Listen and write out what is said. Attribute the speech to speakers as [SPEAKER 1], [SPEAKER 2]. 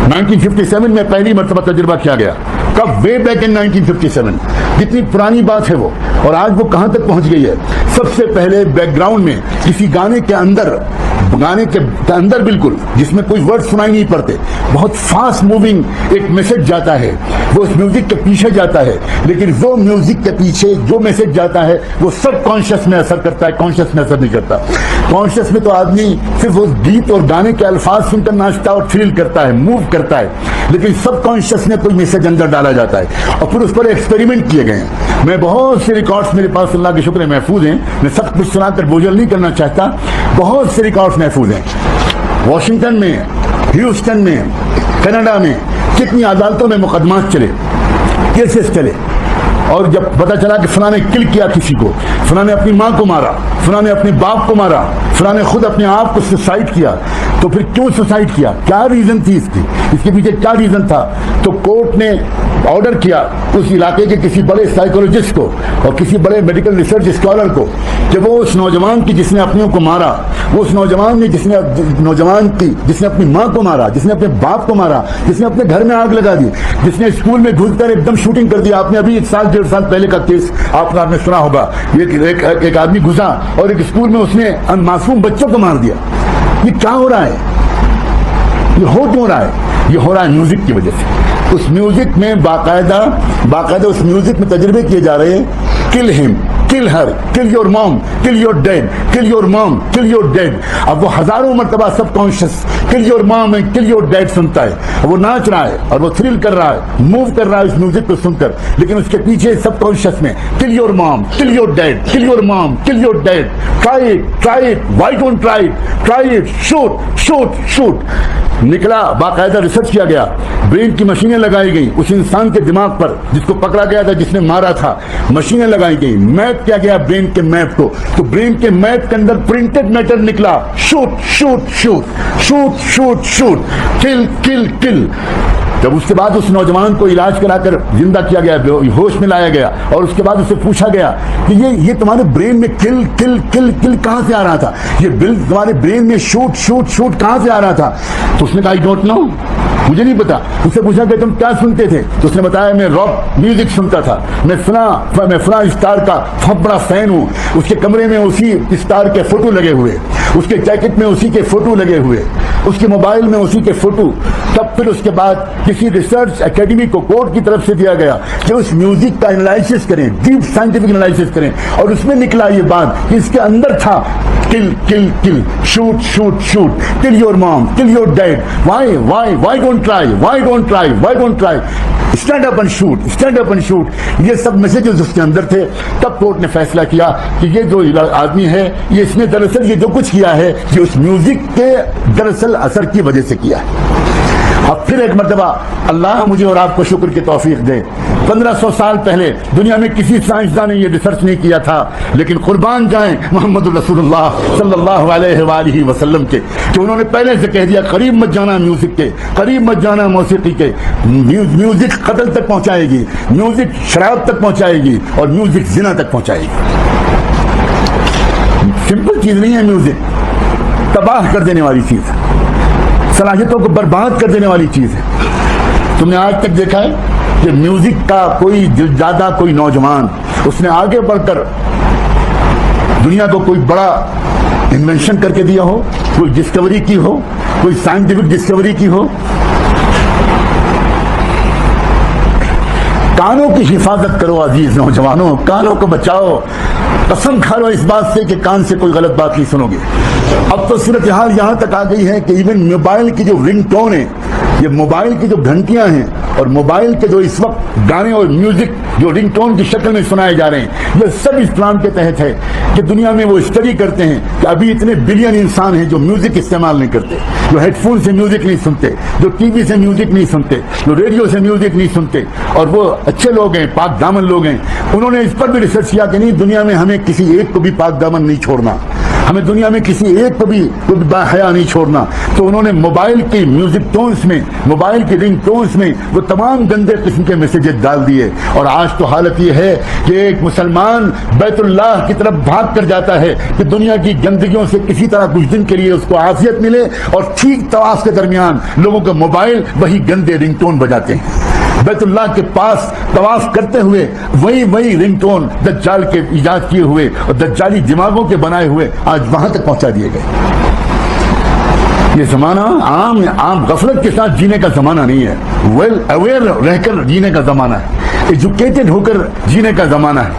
[SPEAKER 1] 1957 में पहली मरतबा तजुर्बा किया गया। कब? Way back in 1957। कितनी पुरानी बात है वो, और आज वो कहां तक पहुंच गई है। सबसे पहले बैकग्राउंड में किसी गाने के अंदर बिल्कुल, जिसमें कोई वर्ड सुनाई नहीं पड़ते, बहुत फास्ट मूविंग एक मैसेज जाता है, वो उस म्यूजिक के पीछे जाता है। लेकिन वो म्यूजिक के पीछे जो मैसेज जाता है वो सब कॉन्शियस में असर करता है, कॉन्शियस में असर नहीं करता। कॉन्शियस में तो आदमी सिर्फ वो गीत और गाने के अल्फाज सुनकर नाचता और थ्रिल करता है, मूव करता है, लेकिन सब कॉन्शियस में कोई मैसेज अंदर डाला जाता है और फिर उस पर एक्सपेरिमेंट किए गए हैं। मैं बहुत से रिकॉर्ड्स मेरे पास अल्लाह के शुक्र है महफूज हैं, मैं सब कुछ सुनाकर बोझल नहीं करना चाहता, बहुत से रिकॉर्ड्स महफूज हैं। वॉशिंगटन में, ह्यूस्टन में, कनाडा में कितनी अदालतों में मुकदमात चले, केसेस चले, और जब पता चला कि फलां ने किल किया किसी को, फलां ने अपनी माँ को मारा, फलां ने अपने बाप को मारा, फलां ने खुद अपने आप को सुसाइड किया, तो फिर क्यों सुसाइड किया, क्या रीजन थी इसके पीछे क्या रीजन था। तो कोर्ट ने ऑर्डर किया उस इलाके के किसी बड़े साइकोलॉजिस्ट को और किसी बड़े मेडिकल रिसर्च स्कॉलर को कि वो उस नौजवान की जिसने अपनों को मारा, वो उस नौजवान ने जिसने अपनी माँ को मारा, जिसने अपने बाप को मारा, जिसने अपने घर में आग लगा दी, जिसने स्कूल में घुसकर एकदम शूटिंग कर दिया। आपने अभी 1 साल 1.5 साल पहले का केस आपने सुना होगा, एक आदमी घुसा और एक स्कूल में उसने मासूम बच्चों को मार दिया। ये क्या हो रहा है, ये हो क्यों रहा है? ये हो रहा है म्यूजिक की वजह से। उस म्यूजिक में बाकायदा उस म्यूजिक में तजर्बे किए जा रहे हैं, kill him, kill her, kill your mom, kill your dad, kill your mom, kill your dad. अब वो हजारों मरतबा सब conscious kill your mom and kill your dad सुनता है, वो नाच रहा है और वो थ्रिल कर रहा है, मूव कर रहा है उस म्यूजिक को सुनकर, लेकिन उसके पीछे सब कॉन्शियस में किल your mom, kill your dad, kill your mom, kill your dad, try it, why don't try it, shoot. निकला, बाकायदा रिसर्च किया गया, ब्रेन की मशीनें लगाई गई उस इंसान के दिमाग पर जिसको पकड़ा गया था, जिसने मारा था, मशीनें लगाई गई, मैप किया गया ब्रेन के मैप को, तो ब्रेन के मैप के अंदर प्रिंटेड मैटर निकला, शूट, किल। जब उसके बाद उस नौजवान को इलाज कराकर जिंदा किया गया, होश में लाया गया, और उसके बाद उससे पूछा गया कि ये तुम्हारे ब्रेन में किल कहां से आ रहा था, ये बिल तुम्हारे ब्रेन में शूट कहां से आ रहा था। तो उसने कहा आई डोंट नो, मुझे नहीं पता। उससे पूछा कि तुम क्या सुनते थे, तो उसने बताया मैं रॉक म्यूजिक सुनता था, मैं फला स्टार का बहुत बड़ा फैन हूँ, उसके कमरे में उसी स्टार के फोटो लगे हुए, उसके जैकेट में उसी के फोटो लगे हुए, उसके मोबाइल में उसी के फोटो। तब फिर उसके बाद किसी रिसर्च एकेडमी को कोर्ट की तरफ से दिया गया कि उस म्यूजिक का एनालिसिस करें, डीप साइंटिफिक एनालिसिस करें, और उसमें निकला ये बात कि इसके अंदर था kill, shoot, kill your mom, kill your dad, why don't try, stand up and shoot. ये सब मैसेजेस उसके अंदर थे। तब कोर्ट ने फैसला किया कि ये जो आदमी है, ये इसने दरअसल ये जो कुछ किया है ये उस म्यूजिक के दरअसल असर की वजह से किया है। अब फिर एक मरतबा अल्लाह मुझे और आपको शुक्र की तौफीक दे, 1500 साल पहले दुनिया में किसी साइंसदान ने ये रिसर्च नहीं किया था, लेकिन कुर्बान जाएं मोहम्मद रसूलुल्लाह सल्लल्लाहु अलैहि वसल्लम के, कि उन्होंने पहले से कह दिया करीब मत जाना म्यूजिक के, करीब मत जाना मौसीकी के। म्यूजिक कत्ल तक पहुंचाएगी, म्यूजिक शराब तक पहुंचाएगी, और म्यूजिक जिना तक पहुंचाएगी। सिंपल चीज नहीं है म्यूजिक, तबाह कर देने वाली चीज है, सलाहियतों को बर्बाद कर देने वाली चीज है। तुमने आज तक देखा है कि म्यूजिक का कोई दिलदादा, कोई नौजवान, उसने आगे बढ़कर दुनिया को कोई बड़ा इन्वेंशन करके दिया हो, कोई डिस्कवरी की हो, कोई साइंटिफिक डिस्कवरी की हो। कानों की हिफाजत करो अजीज नौजवानों, कानों को बचाओ, कसम खा लो इस बात से कि कान से कोई गलत बात नहीं सुनोगे। अब तो सूरत हाल यहां तक आ गई है कि इवन मोबाइल की जो रिंगटोन है, ये मोबाइल की जो घंटियां हैं और मोबाइल के जो इस वक्त गाने और म्यूजिक जो रिंगटोन की शक्ल में सुनाए जा रहे हैं, ये सब इस्लाम के तहत है। कि दुनिया में वो स्टडी करते हैं कि अभी इतने बिलियन इंसान हैं जो म्यूजिक इस्तेमाल नहीं करते, जो हेडफोन से म्यूजिक नहीं सुनते, जो टीवी से म्यूजिक नहीं सुनते, जो रेडियो से म्यूजिक नहीं सुनते, और वो अच्छे लोग हैं, पाक दामन लोग हैं। उन्होंने इस पर भी रिसर्च किया कि नहीं, दुनिया में हमें किसी एक को भी पाक दामन नहीं छोड़ना, ہمیں دنیا میں کسی ایک کو بھی باحیا نہیں چھوڑنا. تو انہوں نے موبائل کی میوزک ٹونز میں, موبائل کی رنگ ٹونز میں وہ تمام گندے قسم کے میسیجز ڈال دیے. اور آج تو حالت یہ ہے کہ ایک مسلمان بیت اللہ کی طرف بھاگ کر جاتا ہے کہ دنیا کی گندگیوں سے کسی طرح کچھ دن کے لیے اس کو عافیت ملے, اور ٹھیک طواف کے درمیان لوگوں کا موبائل وہی گندے رنگ ٹون بجاتے ہیں. بیت اللہ کے پاس طواف کرتے ہوئے وہی رنگ ٹون دجال کے ایجاد کیے ہوئے اور دجالی دماغوں کے بنائے ہوئے آج وہاں تک پہنچا دیے گئے. یہ زمانہ عام غفلت کے ساتھ جینے کا زمانہ نہیں ہے, ویل اویئر رہ کر جینے کا زمانہ ہے, ایجوکیٹڈ ہو کر جینے کا زمانہ ہے.